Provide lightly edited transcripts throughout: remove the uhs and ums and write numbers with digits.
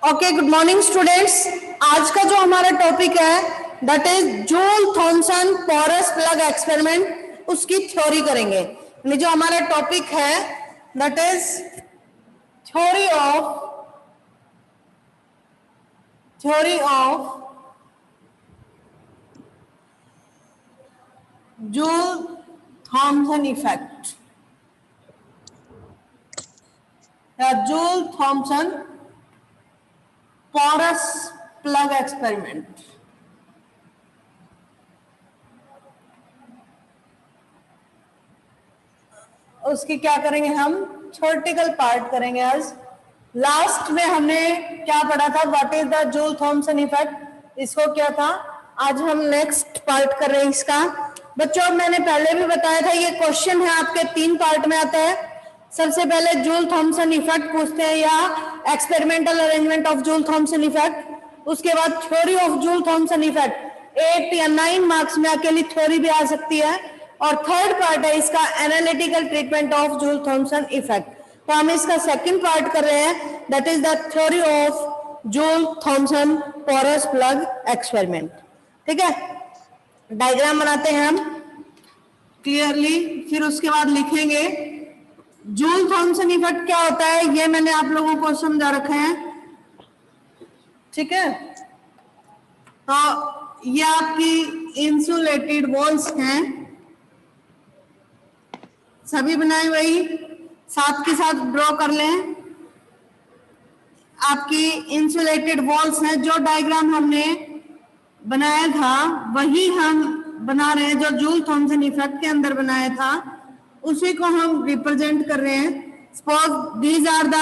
Okay, good morning students. आज का जो हमारा टॉपिक है that is Joule Thomson porous plug experiment, उसकी थ्योरी करेंगे। जो हमारा टॉपिक है that is theory of Joule Thomson effect या Joule Thomson porous plug experiment. उसकी क्या करेंगे, हम थ्योरेटिकल पार्ट करेंगे आज। लास्ट में हमने क्या पढ़ा था, what is the Joule Thomson effect, इसको क्या था। आज हम नेक्स्ट पार्ट कर रहे हैं इसका। बच्चों मैंने पहले भी बताया था, ये क्वेश्चन है आपके 3 पार्ट में आता है। सबसे पहले जूल थॉमसन इफेक्ट पूछते हैं या experimental arrangement of Joule Thomson effect. उसके बाद theory of Joule Thomson effect, 8 या 9 मार्क्स में अकेली थ्योरी भी आ सकती है। और थर्ड पार्ट है इसका analytical treatment of Joule Thomson effect. तो हम इसका सेकंड पार्ट कर रहे हैं, that is the theory of Joule Thomson porous plug experiment. ठीक है, डायग्राम बनाते हैं हम क्लियरली, फिर उसके बाद लिखेंगे जूल थॉमसन इफेक्ट क्या होता है, ये मैंने आप लोगों को समझा रखा है। ठीक है, तो ये आपकी इंसुलेटेड वॉल्स हैं, सभी बनाए वही साथ के साथ ड्रॉ कर लें। आपकी इंसुलेटेड वॉल्स हैं, जो डायग्राम हमने बनाया था वही हम बना रहे हैं, जो जूल थॉमसन इफेक्ट के अंदर बनाया था उसी को हम रिप्रेजेंट कर रहे हैं। Suppose these are the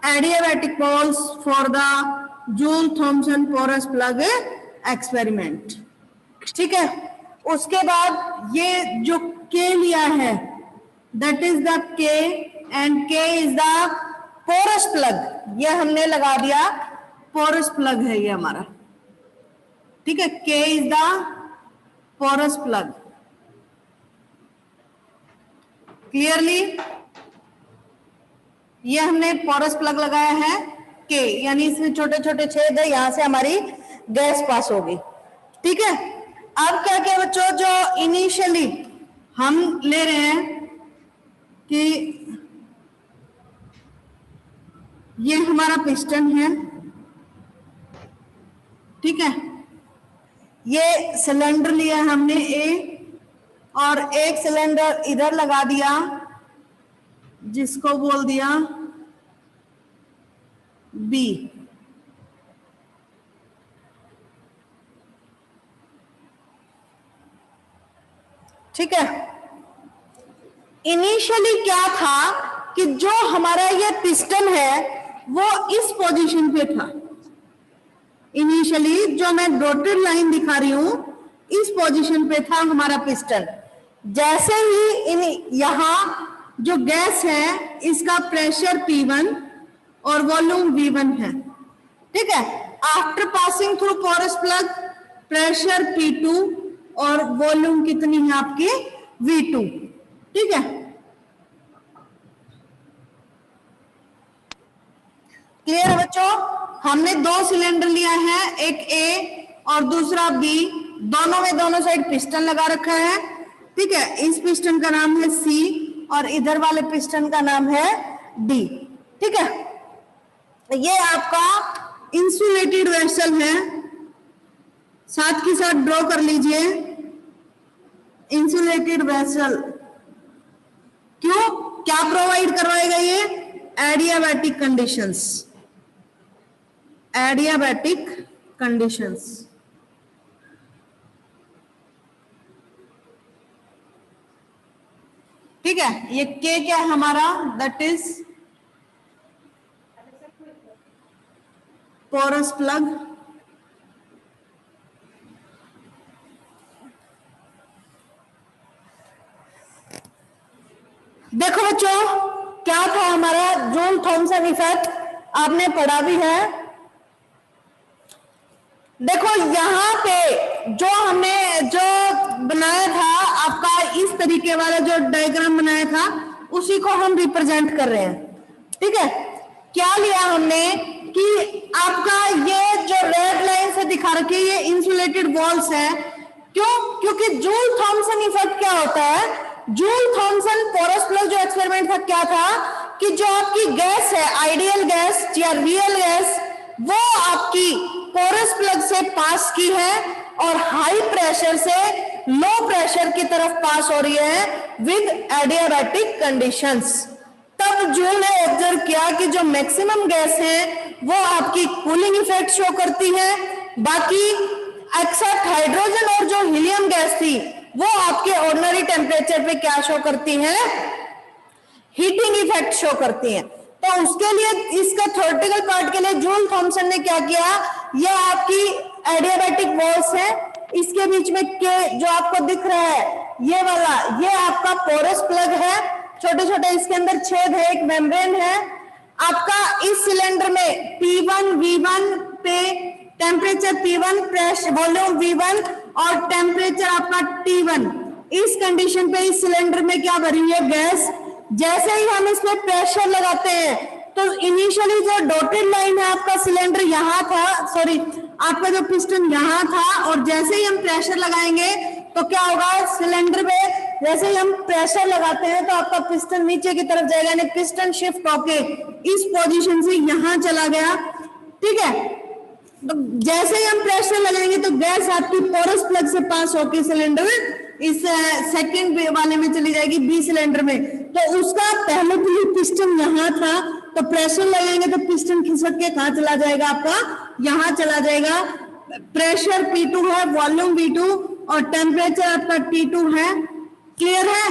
adiabatic walls for the Joule Thomson porous plug experiment. ठीक है, उसके बाद ये जो के लिया है that is the K and K is the porous plug, ये हमने लगा दिया porous plug है ये हमारा। ठीक है, K is the porous plug, clearly ये हमने porous plug लगाया है K, यानी इसमें छोटे छोटे छेद है, यहां से हमारी गैस पास होगी। ठीक है, अब क्या क्या बच्चों, जो इनिशियली हम ले रहे हैं कि ये हमारा पिस्टन है। ठीक है, ये सिलेंडर लिया हमने ए, और एक सिलेंडर इधर लगा दिया जिसको बोल दिया बी। ठीक है, इनिशियली क्या था कि जो हमारा ये पिस्टन है वो इस पोजीशन पे था। इनिशियली जो मैं डॉटेड लाइन दिखा रही हूं, इस पोजीशन पे था हमारा पिस्टन। जैसे ही यहां जो गैस है इसका प्रेशर P1 और वॉल्यूम V1 है। ठीक है, after passing through porous plug pressure P2 और वॉल्यूम कितनी है आपकी V2। ठीक है, क्लियर है बच्चों। हमने 2 सिलेंडर लिया है, एक ए और दूसरा बी, दोनों में दोनों साइड पिस्टन लगा रखा है। ठीक है, इस पिस्टन का नाम है सी और इधर वाले पिस्टन का नाम है डी। ठीक है, ये आपका इंसुलेटेड वेसल है, साथ के साथ ड्रॉ कर लीजिए इंसुलेटेड वेसल। क्यों, क्या प्रोवाइड करवाएगा ये, एडियाबैटिक कंडीशंस, एडियाबैटिक कंडीशंस। ठीक है, ये के क्या है हमारा, दैट इज पोरस प्लग। देखो बच्चों, क्या था हमारा जूल थॉमसन इफेक्ट, आपने पढ़ा भी है। देखो यहां पे जो हमने जो बनाया था आपका, इस तरीके वाला जो डायग्राम बनाया था उसी को हम रिप्रेजेंट कर रहे हैं। ठीक है, क्या लिया हमने कि आपका ये जो रेड लाइन से दिखा रखी है ये इंसुलेटेड वॉल्स है। क्यों? क्योंकि जूल थॉमसन इफेक्ट क्या होता है, जूल थॉमसन पोरस प्लग जो एक्सपेरिमेंट था क्या था कि जो आपकी गैस है, आइडियल गैस या रियल गैस, वो आपकी पोरस प्लग से पास की है और हाई प्रेशर से लो प्रेशर की तरफ पास हो रही है विद एडियाबैटिक कंडीशंस। तब जूल ने ऑब्जर्व किया कि जो मैक्सिमम गैस है वो आपकी कूलिंग इफेक्ट शो करती है, बाकी एक्सेप्ट हाइड्रोजन और जो हीलियम गैस थी वो आपके ऑर्डिनरी टेम्परेचर पे क्या शो करती है, हीटिंग इफेक्ट शो करती हैं। तो उसके लिए इसका थ्योरेटिकल पार्ट के लिए जूल थॉमसन ने क्या किया, ये आपकी एडियाबैटिक वॉल्स है, इसके बीच में के जो आपको दिख रहा है ये वाला, ये आपका पोरस प्लग है, छोटे छोटे इसके अंदर छेद है, एक मेम्ब्रेन है आपका। इस सिलेंडर में P1 V1 पे temperature P1, pressure volume V1 और टेम्परेचर आपका T1, इस कंडीशन पे इस सिलेंडर में क्या भरी हुई है, गैस। जैसे ही हम इसमें प्रेशर लगाते हैं तो इनिशियली जो डॉटेड लाइन है आपका सिलेंडर यहाँ था, सॉरी आपका जो पिस्टन यहाँ था, और जैसे ही हम प्रेशर लगाएंगे तो क्या होगा, सिलेंडर में जैसे ही हम प्रेशर लगाते हैं तो आपका पिस्टन नीचे की तरफ जाएगा, यानी पिस्टन शिफ्ट होके इस पोजीशन से यहाँ चला गया, ठीक है। तो जैसे ही हम प्रेशर लगाएंगे तो गैस आपकी पोरस प्लग से पास होकर सिलेंडर इस सेकंड वाले में चली जाएगी, बी सिलेंडर में। तो उसका पहले तो ये पिस्टन यहाँ था, तो प्रेशर लगेंगे तो पिस्टन खिसक के कहाँ चला जाएगा, आपका यहाँ चला जाएगा। प्रेशर P2 है, वॉल्यूम V2 और टेम्परेचर आपका T2 है। क्लियर है?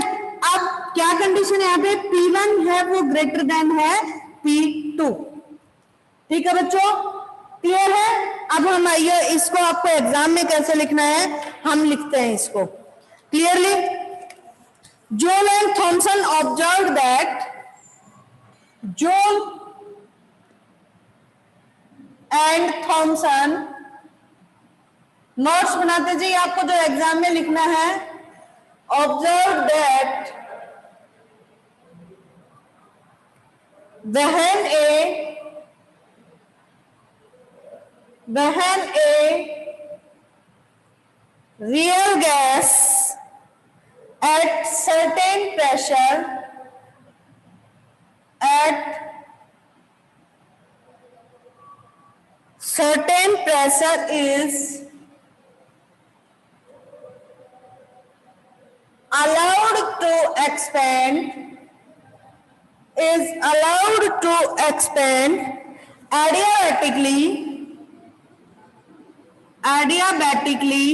अब क्या कंडीशन है यहाँ पे, P1 है वो ग्रेटर देन है P2। ठीक है बच्चों, क्लियर है? अब हम आइए इसको आपको एग्जाम में कैसे लिखना है हम लिखते हैं इसको clearly. Joule and Thomson observed that Joule and Thomson, notes बनाते जी, आपको जो एग्जाम में लिखना है, observed that when a real gas at certain pressure is allowed to expand adiabatically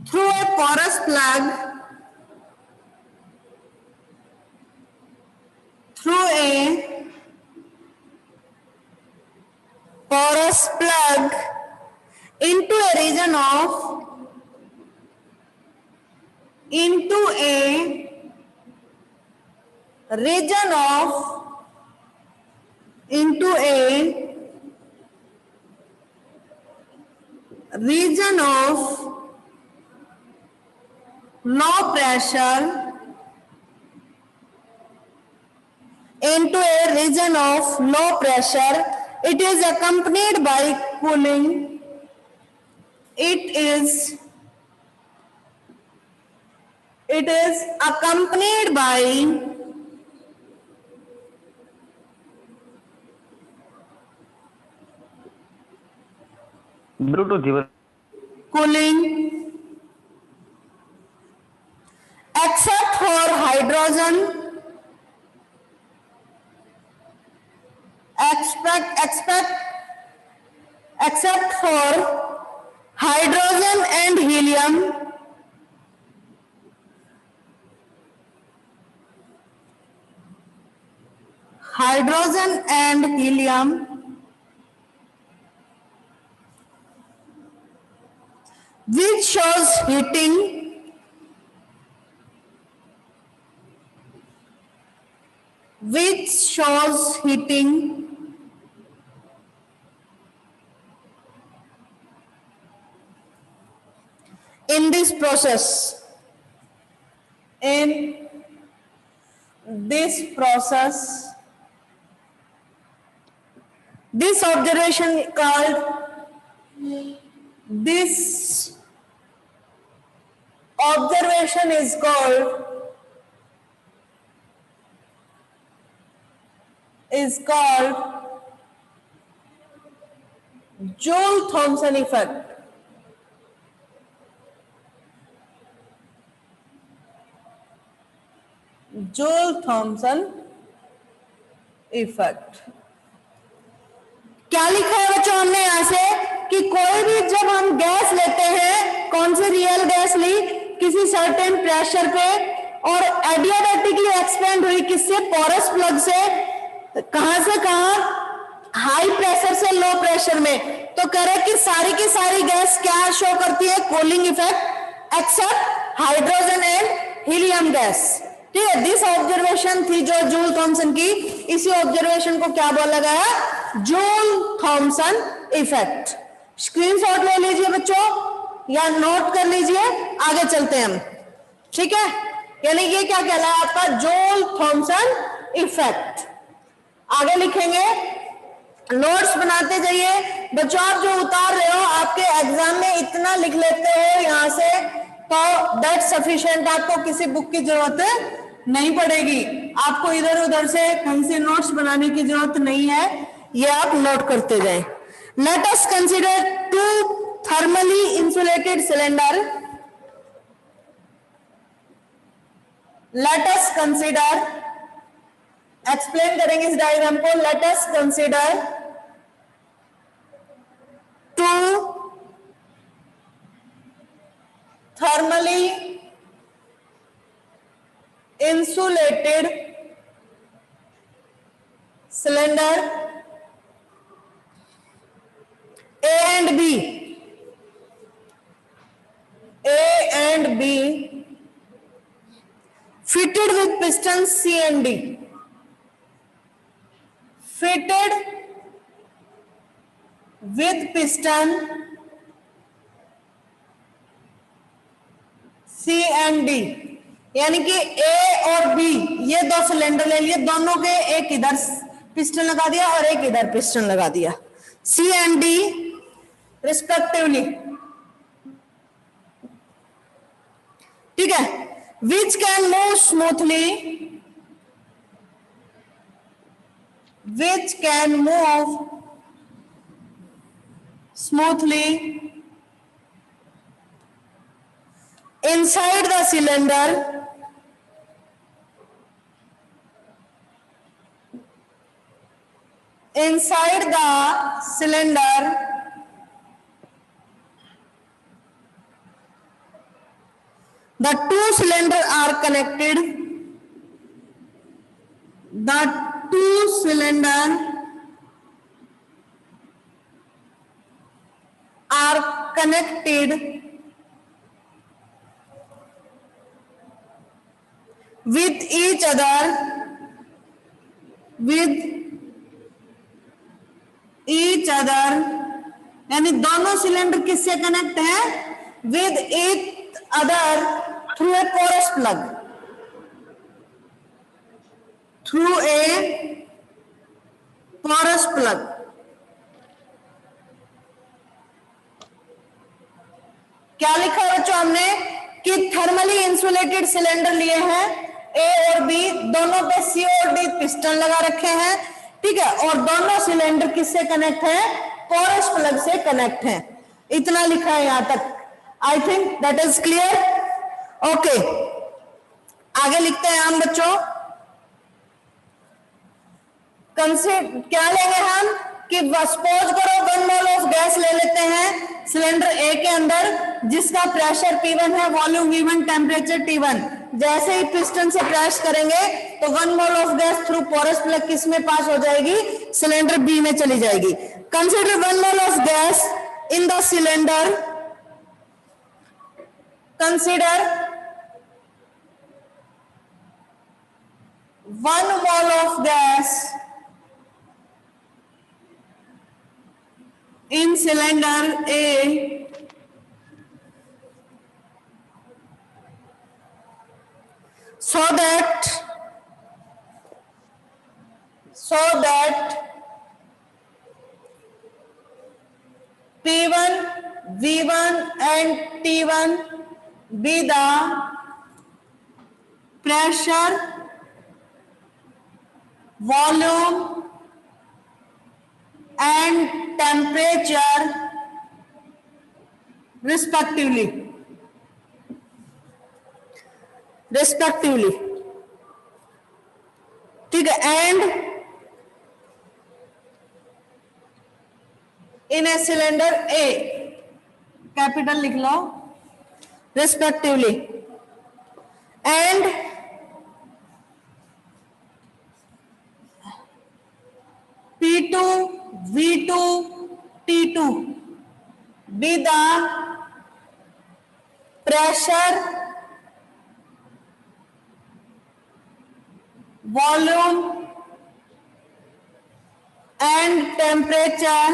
through a porous plug into a region of low pressure, it is accompanied by cooling. It is accompanied by Bluetooth cooling, except for hydrogen, except for hydrogen and helium, which shows heating in this process. This observation called this observation is called Joule-Thomson effect. Joule-Thomson effect. क्या लिखा है बच्चों हमने यहां से कि कोई भी जब हम गैस लेते हैं, कौन सी रियल गैस ली, किसी सर्टेन प्रेशर पे और एडियाबैटिकली एक्सपेंड हुई, किससे, पोरस प्लग से, कहां से कहां, हाई प्रेशर से लो प्रेशर में, तो कह रहे कि सारी की सारी गैस क्या शो करती है, cooling effect, except hydrogen and helium gas. ठीक है, दिस ऑब्जर्वेशन थी जो जूल थॉमसन की, इसी ऑब्जर्वेशन को क्या बोला गया, जूल थॉमसन इफेक्ट। स्क्रीनशॉट ले लीजिए बच्चों या नोट कर लीजिए, आगे चलते हैं हम। ठीक है, यानी ये क्या कहलाया आपका, जूल थॉमसन इफेक्ट। आगे लिखेंगे, नोट्स बनाते जाइए बच्चों। आप जो उतार रहे हो आपके एग्जाम में इतना लिख लेते हो यहां से, तो दैट सफिशिएंट, आपको किसी बुक की जरूरत नहीं पड़ेगी, आपको इधर उधर से कहीं से नोट्स बनाने की जरूरत नहीं है, ये आप नोट करते जाएं। Let us consider two thermally insulated cylinder. Let us consider, explain करेंगे इस डायग्राम को। Let us consider two thermally insulated cylinder A and B, fitted with pistons C and D, fitted with piston C and D, यानी कि A और B ये दो cylinder ले लिए, दोनों के एक इधर पिस्टन लगा दिया और एक इधर पिस्टन लगा दिया, C and D रिस्पेक्टिवली। ठीक है, which can move smoothly, which can move smoothly inside the cylinder the two cylinders are connected, the two cylinders are connected with each other, यानी दोनों सिलेंडर किससे कनेक्ट है, with each other through a porous plug, through a porous plug. क्या लिखा है बच्चों हमने कि थर्मली इंसुलेटेड सिलेंडर लिए हैं, ए और बी, दोनों पे सी और डी पिस्टन लगा रखे हैं। ठीक है, और दोनों सिलेंडर किससे कनेक्ट है, पोरस प्लग से कनेक्ट है। इतना लिखा है यहां तक, I think that is clear. Okay, आगे लिखते हैं हम बच्चों। क्या लेंगे हम कि सपोज करो 1 मोल ऑफ गैस ले लेते हैं सिलेंडर ए के अंदर, जिसका प्रेशर P1 है, वॉल्यूम V1, टेम्परेचर T1। जैसे ही पिस्टन से प्रेस करेंगे तो 1 mole of gas through porous plug किस में पास हो जाएगी, सिलेंडर बी में चली जाएगी। Consider 1 mole of gas in the cylinder, consider 1 mole of gas in cylinder A so that V1 and T1 be the pressure, volume and temperature respectively. ठीक है, and in a cylinder A, capital लिख लो, respectively, and P2, V2, T2 be the pressure, volume and temperature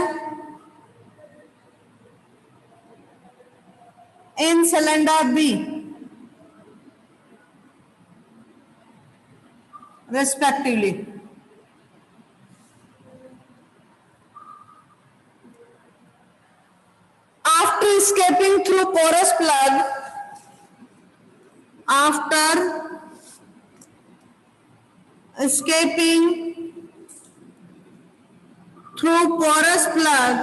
in cylinder B respectively. After escaping through porous plug,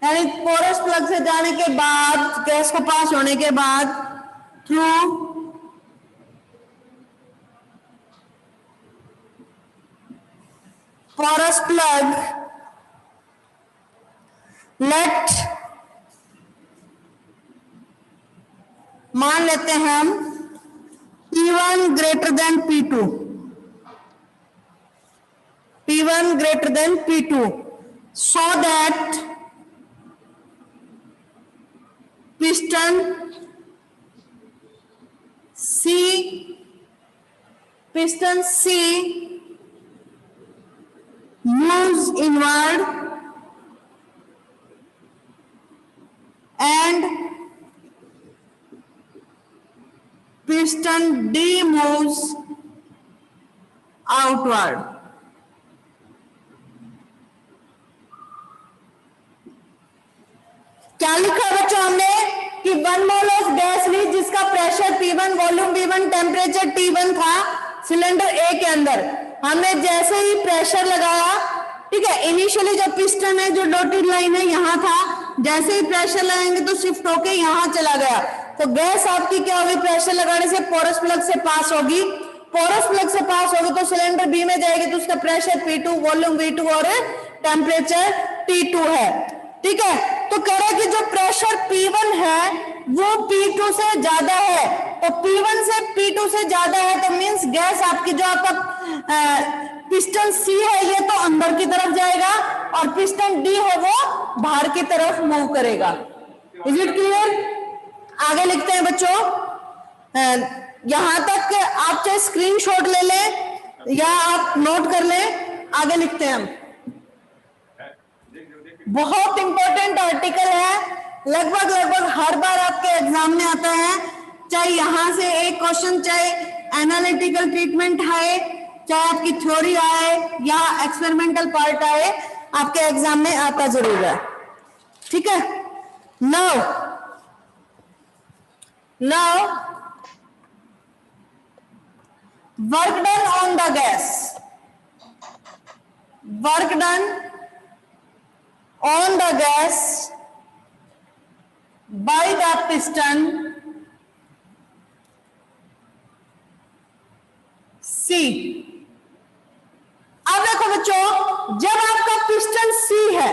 यानी porous plug से जाने के बाद, gas को पास होने के बाद, थ्रू porous plug, let, मान लेते हैं हम P1 greater than P2, P1 greater than P2, so that piston C moves inward and piston D moves outward. क्या लिखा बच्चों हमने कि 1 मोल ऑफ गैस ली जिसका pressure P1, volume V1, temperature T1 था सिलेंडर ए के अंदर। हमने जैसे ही प्रेशर लगाया, ठीक है, इनिशियली जो पिस्टन है, जो डॉटेड लाइन है, यहाँ था, जैसे ही प्रेशर लगाएंगे तो शिफ्ट होके यहाँ चला गया, तो गैस आपकी क्या होगी, प्रेशर लगाने से पोरस प्लग से पास होगी, पोरस प्लग से पास होगी तो सिलेंडर बी में जाएगी, तो उसका प्रेशर P2, वॉल्यूम V2 और टेम्परेचर T2 है। ठीक है, तो कह रहे कि जो प्रेशर P1 है वो P2 से ज्यादा है, तो P1 से P2 से ज्यादा है, तो मींस गैस आपकी जो आपका पिस्टन C है ये तो अंदर की तरफ जाएगा और पिस्टन D है वो बाहर की तरफ मूव करेगा। Is it clear? आगे लिखते हैं बच्चों, यहां तक आप चाहे स्क्रीनशॉट ले लें या आप नोट कर लें, आगे लिखते हैं हम। बहुत इंपॉर्टेंट आर्टिकल है, लगभग हर बार आपके एग्जाम में आता है, चाहे यहां से एक क्वेश्चन, चाहे एनालिटिकल ट्रीटमेंट आए, चाहे आपकी थ्योरी आए या एक्सपेरिमेंटल पार्ट आए, आपके एग्जाम में आता जरूर है। ठीक है, now work done on the gas, work done on the gas by the piston C। अब देखो बच्चों, जब आपका पिस्टन C है,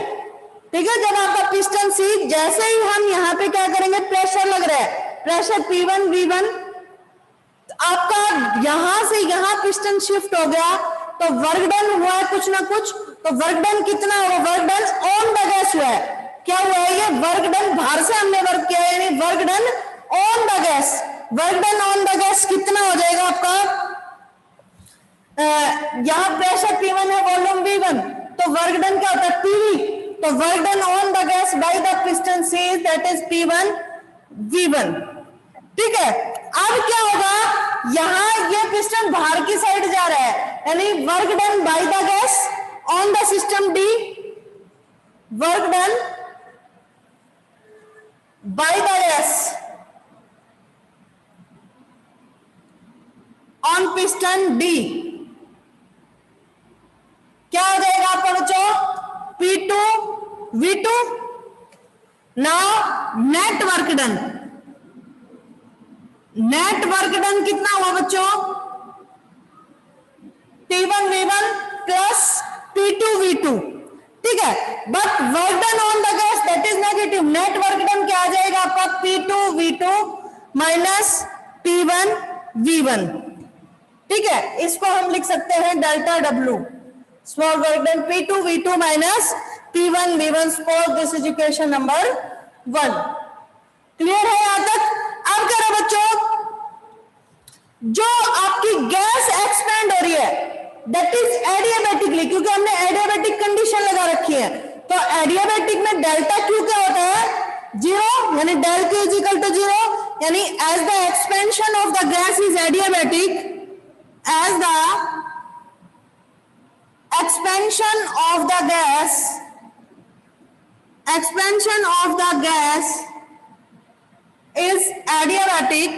ठीक है, जब आपका पिस्टन C, जैसे ही हम यहां पे क्या करेंगे, प्रेशर लग रहा है, प्रेशर P1 V1, आपका यहां से यहां पिस्टन शिफ्ट हो गया, तो वर्क डन हुआ है कुछ ना कुछ, तो वर्क डन कितना हुआ, work done on the gas हुआ है। क्या हुआ है, ये वर्क डन बाहर से हमने वर्क किया है, यानी work done on the gas, work done on the gas कितना हो जाएगा आपका, यहां प्रेशर P1 है, वॉल्यूम V1, तो वर्क डन क्या होता है, PV, तो work done on the gas by the piston C, that is P1 V1। ठीक है, अब क्या होगा, यहां ये पिस्टन बाहर की साइड जा रहा है, यानी work done by the gas on the system D, work done by the gas on piston D, क्या हो जाएगा आपका बच्चों? P2 V2. Now net work done, net work done कितना हुआ बच्चों? P1 V1 plus P2 V2, ठीक है। But work done on the gas that is negative, net work done क्या आ जाएगा आपका? P2 V2 minus P1 V1, ठीक है। इसको हम लिख सकते हैं delta W, small work done P2 V2 minus P1 V1 small, this is equation number 1। Clear है यहां तक? अब करो बच्चों, जो आपकी गैस एक्सपेंड हो रही है दैट इज एडियाबैटिकली, क्योंकि हमने एडियाबैटिक कंडीशन लगा रखी है, तो एडियाबैटिक में डेल्टा क्यू क्या होता है? 0, यानी del Q is equal to 0, यानी as the expansion of the gas is adiabatic, as the expansion of the gas is adiabatic,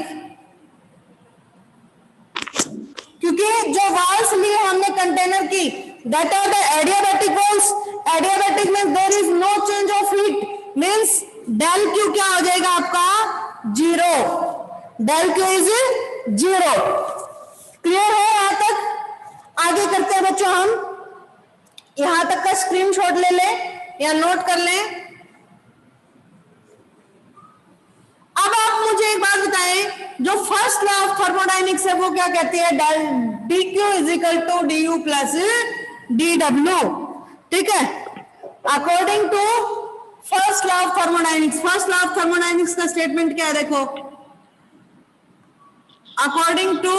क्योंकि जो वाल्स लिए हमने कंटेनर की that are the adiabatic walls, adiabatic means there is no change of heat, means del q क्या हो जाएगा आपका? 0, del q is 0। Clear है यहां तक? आगे करते हैं बच्चों, हम यहां तक का स्क्रीनशॉट ले लें या नोट कर लें। अब आप मुझे एक बात बताएं, जो फर्स्ट लॉ ऑफ थर्मोडायनेमिक्स है वो क्या कहती है? D Q is equal to D U plus D W, ठीक है। According to first law of thermodynamics, first law of thermodynamics का स्टेटमेंट क्या है? देखो, according to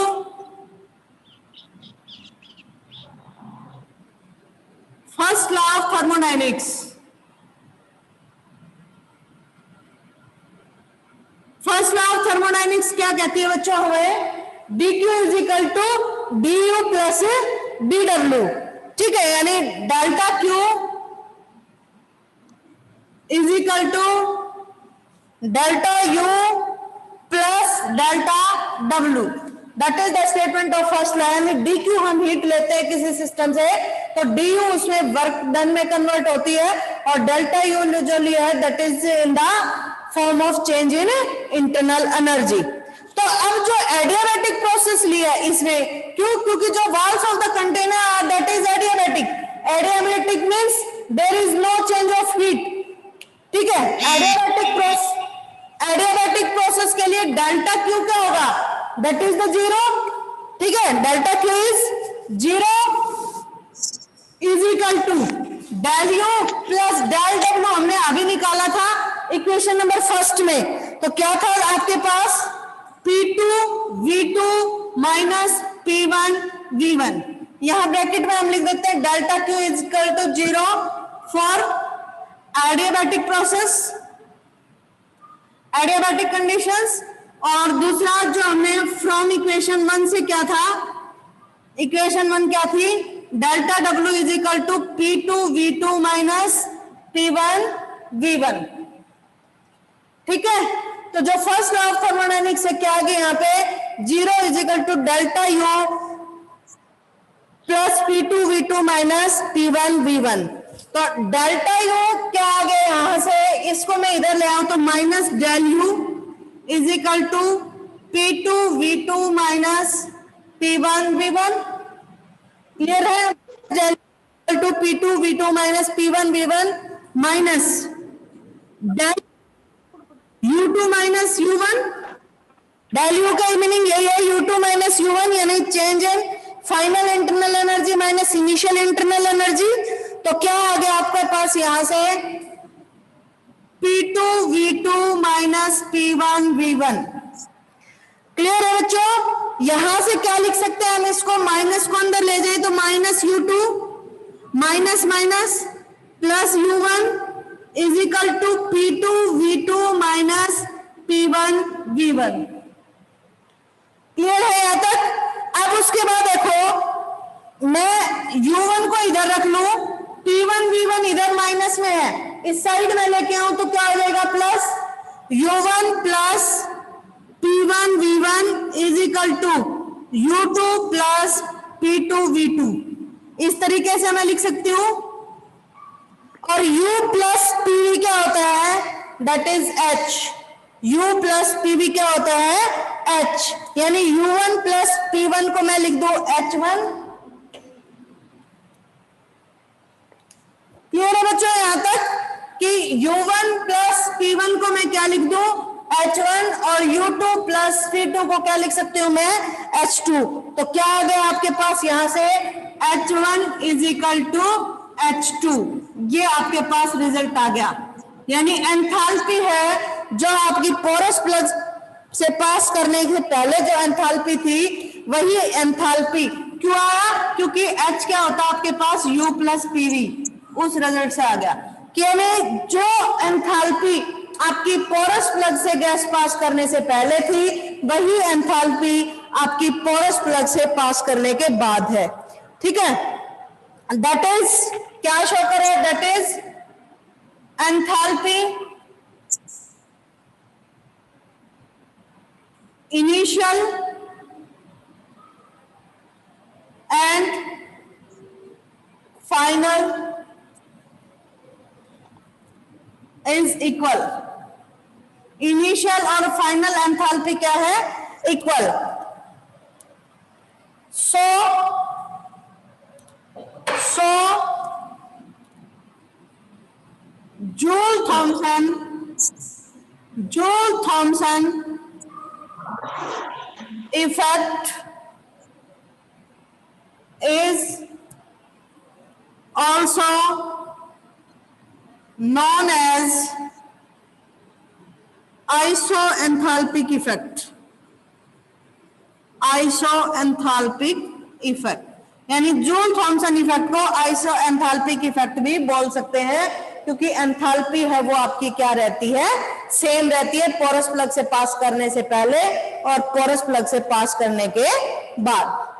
first law of thermodynamics, first law of thermodynamics क्या कहती है बच्चों? हमें D Q is equal to D U plus D W, ठीक है। यानी delta Q is equal to delta U plus delta W, that is the statement of first law. यानी D Q हम हीट लेते हैं किसी सिस्टम से, तो डी यू उसमें वर्क डन में कन्वर्ट होती है, और डेल्टा यू जो लिया है that is in the form of change in internal energy. तो अब जो एडियाबैटिक प्रोसेस लिया है इसमें, क्यों? क्योंकि जो walls of the container are that is adiabatic, adiabatic means there is no change of heat, ठीक है। एडियाबैटिक प्रोसेस के लिए डेल्टा क्यू क्या होगा? दैट इज द 0, ठीक है। Delta Q is 0 is equal to del U plus del W, हमने अभी निकाला था इक्वेशन नंबर फर्स्ट में। तो क्या था आपके पास? P2 V2 minus P1 V1, यहां ब्रैकेट में हम लिख देते हैं delta Q is equal to 0 for adiabatic process, adiabatic conditions. और दूसरा जो हमने फ्रॉम इक्वेशन 1 से क्या था? इक्वेशन 1 क्या थी? Delta W is equal to P2 V2 minus P1 V1, ठीक है। तो जो फर्स्ट लॉ ऑफ थर्मोडायनेमिक्स है क्या आ गया यहाँ पे? 0 is equal to delta U plus P2 V2 minus P1 V1। तो डेल्टा यू क्या आ गया यहां से? इसको मैं इधर ले आऊं तो minus del U is equal to P2 V2 minus P1 V1। Clear है? Del to P2 V2 minus P1 V1 minus del U2 minus U1, del U का मीनिंग यही है U2 माइनस U1, यानी change in final internal energy minus initial internal energy. तो क्या आ गया आपके पास यहां से? P2 V2 minus P1 V1। Clear है बच्चों? यहां से क्या लिख सकते हैं हम? इसको माइनस को अंदर ले जाए तो minus U2 minus minus plus U1 is equal to P2 V2 minus P1 V1। Clear है यहां तक? अब उसके बाद देखो, मैं U1 को इधर रख लूं, P1 V1 इधर माइनस में है, इस साइड में लेके आऊं तो क्या हो जाएगा? Plus U1 plus P1 V1 is equal to U2 plus P2 V2, इस तरीके से मैं लिख सकती हूं। और U प्लस PV क्या होता है, that is H। U plus PV क्या होता है, H, यानी U1 प्लस P1 को मैं लिख दूं H1। क्लियर है बच्चों यहां तक कि U1 प्लस P1 को मैं क्या लिख दूं H1, और U2 प्लस P2 को क्या लिख सकती हूं मैं H2। तो क्या आ गया आपके पास यहां से H1 is equal to H2, ये आपके पास रिजल्ट आ गया। यानी एंथैल्पी है जो आपकी पोरस प्लग से पास करने से पहले जो एंथैल्पी थी वही एंथैल्पी क्यों आया, क्योंकि H क्या होता है आपके पास U प्लस PV, उस रिजल्ट से आ गया कि हमें जो एंथैल्पी आपकी पोरस प्लग से गैस पास करने से पहले थी वही एंथैल्पी आपकी पोरस प्लग से पास करने के बाद है। ठीक है, दैट इज क्या शो करे, that is enthalpy initial and final is equal. Initial और फाइनल एंथैल्पी क्या है, equal. So Joule Thomson effect is also known as isoenthalpic effect। isoenthalpic effect यानी जूल थॉमसन इफेक्ट को आइसोएंथैल्पिक इफेक्ट भी बोल सकते हैं, क्योंकि एंथैल्पी है वो आपकी क्या रहती है, सेम रहती है पोरस प्लग से पास करने से पहले और पोरस प्लग से पास करने के बाद।